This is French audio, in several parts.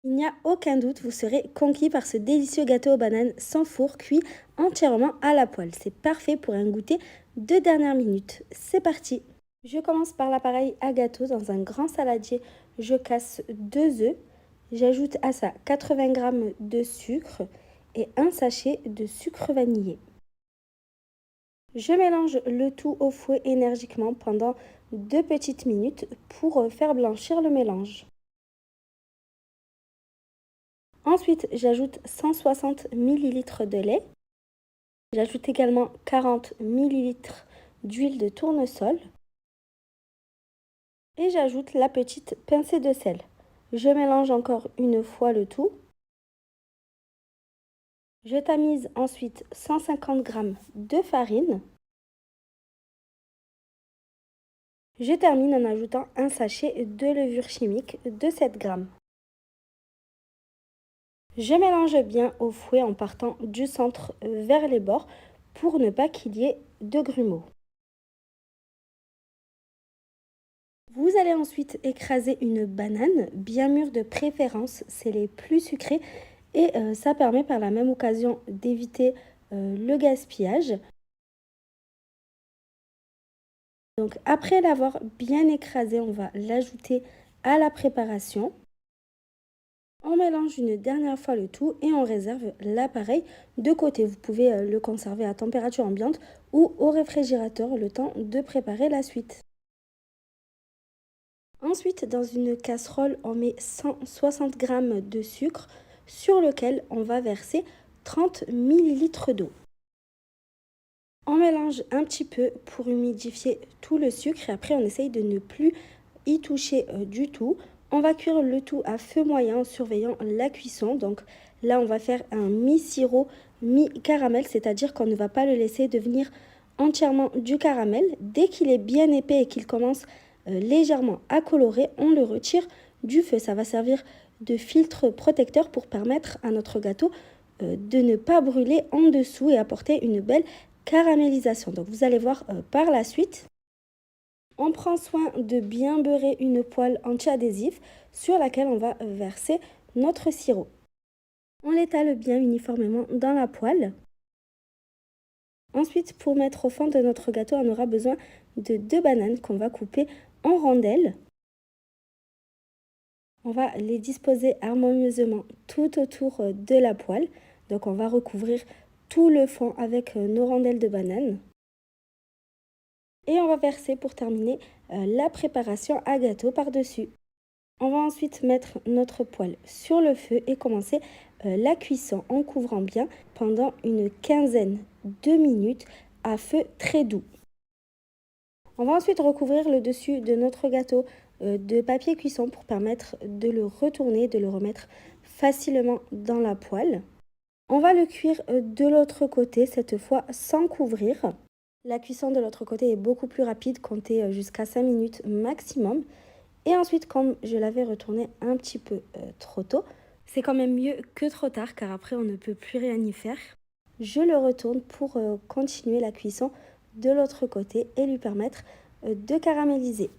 Il n'y a aucun doute, vous serez conquis par ce délicieux gâteau aux bananes sans four cuit entièrement à la poêle. C'est parfait pour un goûter de dernière minute. C'est parti! Je commence par l'appareil à gâteau. Dans un grand saladier, je casse 2 œufs. J'ajoute à ça 80 g de sucre et un sachet de sucre vanillé. Je mélange le tout au fouet énergiquement pendant 2 petites minutes pour faire blanchir le mélange. Ensuite, j'ajoute 160 ml de lait. J'ajoute également 40 ml d'huile de tournesol et j'ajoute la petite pincée de sel. Je mélange encore une fois le tout. Je tamise ensuite 150 g de farine. Je termine en ajoutant un sachet de levure chimique de 7 g. Je mélange bien au fouet en partant du centre vers les bords pour ne pas qu'il y ait de grumeaux. Vous allez ensuite écraser une banane, bien mûre de préférence, c'est les plus sucrés et ça permet par la même occasion d'éviter le gaspillage. Donc après l'avoir bien écrasé, on va l'ajouter à la préparation. On mélange une dernière fois le tout et on réserve l'appareil de côté. Vous pouvez le conserver à température ambiante ou au réfrigérateur le temps de préparer la suite. Ensuite, dans une casserole, on met 160 g de sucre sur lequel on va verser 30 ml d'eau. On mélange un petit peu pour humidifier tout le sucre et après on essaye de ne plus y toucher du tout. On va cuire le tout à feu moyen en surveillant la cuisson. Donc là, on va faire un mi-sirop, mi-caramel, c'est-à-dire qu'on ne va pas le laisser devenir entièrement du caramel. Dès qu'il est bien épais et qu'il commence légèrement à colorer, on le retire du feu. Ça va servir de filtre protecteur pour permettre à notre gâteau de ne pas brûler en dessous et apporter une belle caramélisation. Donc vous allez voir par la suite. On prend soin de bien beurrer une poêle anti-adhésif sur laquelle on va verser notre sirop. On l'étale bien uniformément dans la poêle. Ensuite, pour mettre au fond de notre gâteau, on aura besoin de 2 bananes qu'on va couper en rondelles. On va les disposer harmonieusement tout autour de la poêle. Donc on va recouvrir tout le fond avec nos rondelles de bananes. Et on va verser pour terminer la préparation à gâteau par-dessus. On va ensuite mettre notre poêle sur le feu et commencer la cuisson en couvrant bien pendant une quinzaine de minutes à feu très doux. On va ensuite recouvrir le dessus de notre gâteau de papier cuisson pour permettre de le retourner, de le remettre facilement dans la poêle. On va le cuire de l'autre côté, cette fois sans couvrir. La cuisson de l'autre côté est beaucoup plus rapide, comptez jusqu'à 5 minutes maximum. Et ensuite, comme je l'avais retourné un petit peu trop tôt, c'est quand même mieux que trop tard car après on ne peut plus rien y faire. Je le retourne pour continuer la cuisson de l'autre côté et lui permettre de caraméliser.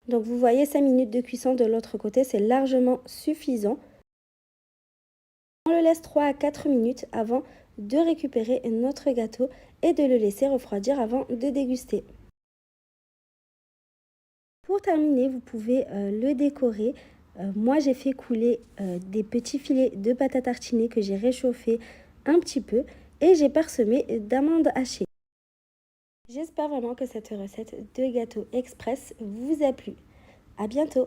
Donc vous voyez, 5 minutes de cuisson de l'autre côté, c'est largement suffisant. On le laisse 3 à 4 minutes avant de récupérer notre gâteau et de le laisser refroidir avant de déguster. Pour terminer, vous pouvez le décorer. Moi, j'ai fait couler des petits filets de pâte à tartiner que j'ai réchauffé un petit peu et j'ai parsemé d'amandes hachées. J'espère vraiment que cette recette de gâteau express vous a plu. À bientôt!